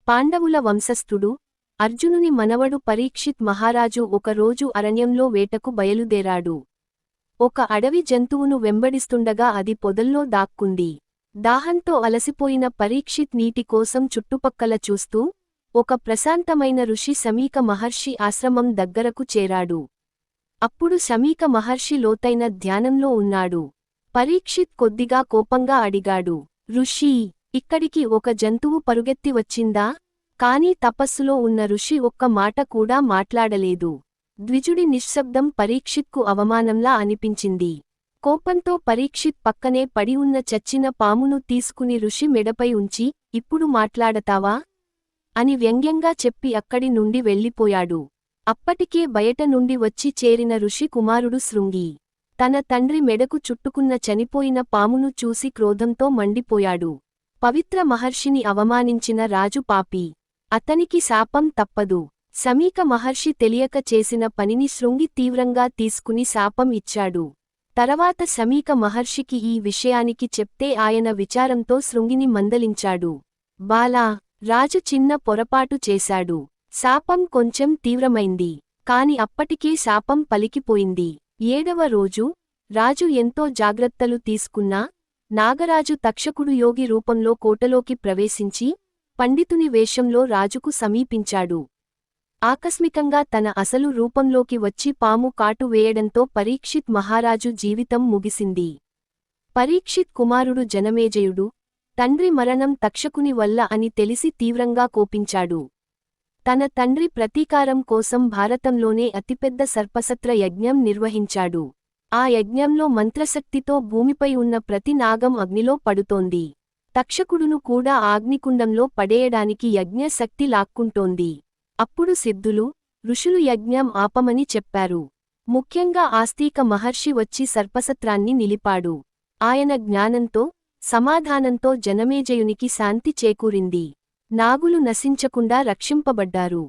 పాండవుల వంశస్థుడు అర్జునుని మనవడు పరీక్షిత్ మహారాజు ఒకరోజు అరణ్యంలో వేటకు బయలుదేరాడు. ఒక అడవి జంతువును వెంబడిస్తుండగా అది పొదల్లో దాక్కుంది. దాహంతో అలసిపోయిన పరీక్షిత్ నీటి కోసం చుట్టుపక్కల చూస్తూ ఒక ప్రశాంతమైన ఋషి శమీక మహర్షి ఆశ్రమం దగ్గరకు చేరాడు. అప్పుడు శమీక మహర్షి లోతైన ధ్యానంలో ఉన్నాడు. పరీక్షిత్ కొద్దిగా కోపంగా అడిగాడు, ఋషీ, ఇక్కడికి ఒక జంతువు పరుగెత్తి వచ్చిందా? కాని తపస్సులో ఉన్న ఋషి ఒక్క మాట కూడా మాట్లాడలేదు. ద్విజుడి నిశ్శబ్దం పరీక్షిత్కు అవమానంలా అనిపించింది. కోపంతో పరీక్షిత్ పక్కనే పడి ఉన్న చచ్చిన పామును తీసుకుని ఋషి మెడపై ఉంచి, ఇప్పుడు మాట్లాడతావా? అని వ్యంగ్యంగా చెప్పి అక్కడి నుండి వెళ్ళిపోయాడు. అప్పటికే బయట నుండి వచ్చి చేరిన ఋషి కుమారుడు శృంగి తన తండ్రి మెడకు చుట్టుకున్న చనిపోయిన పామును చూసి క్రోధంతో మండిపోయాడు. పవిత్ర మహర్షిని అవమానించిన రాజు పాపి. అతనికి శాపం తప్పదు. శమీక మహర్షి తెలియక చేసిన పనిని శృంగి తీవ్రంగా తీసుకుని శాపం ఇచ్చాడు. తర్వాత శమీక మహర్షికి ఈ విషయానికి చెప్తే ఆయన విచారంతో శృంగిని మందలించాడు. బాలా, రాజు చిన్న పొరపాటు చేశాడు. శాపం కొంచెం తీవ్రమైంది. కాని అప్పటికే శాపం పలికిపోయింది. 7వ రోజు రాజు ఎంతో జాగ్రత్తలు తీసుకున్నా నాగరాజు తక్షకుడు యోగి రూపంలో కోటలోకి ప్రవేశించి పండితుని వేషంలో రాజుకు సమీపించాడు. ఆకస్మికంగా తన అసలు రూపంలోకి వచ్చి పాము కాటు వేయడంతో పరీక్షిత్ మహారాజు జీవితం ముగిసింది. పరీక్షిత్ కుమారుడు జనమేజయుడు తండ్రి మరణం తక్షకుని వల్ల అని తెలిసి తీవ్రంగా కోపించాడు. తన తండ్రి ప్రతీకారం కోసం భారతంలోనే అతిపెద్ద సర్పసత్ర యజ్ఞం నిర్వహించాడు. ఆ యజ్ఞంలో మంత్రశక్తితో భూమిపై ఉన్న ప్రతి నాగం అగ్నిలో పడుతోంది. తక్షకుడును కూడా అగ్నికుండంలో పడేయడానికి యజ్ఞ శక్తి లాక్కుంటోంది. అప్పుడు సిద్ధులు, ఋషులు యజ్ఞం ఆపమని చెప్పారు. ముఖ్యంగా ఆస్తిక మహర్షి వచ్చి సర్పసత్రాన్ని నిలిపాడు. ఆయన జ్ఞానంతో, సమాధానంతో జనమేజయునికి శాంతి చేకూరింది. నాగులు నశించకుండా రక్షింపబడ్డారు.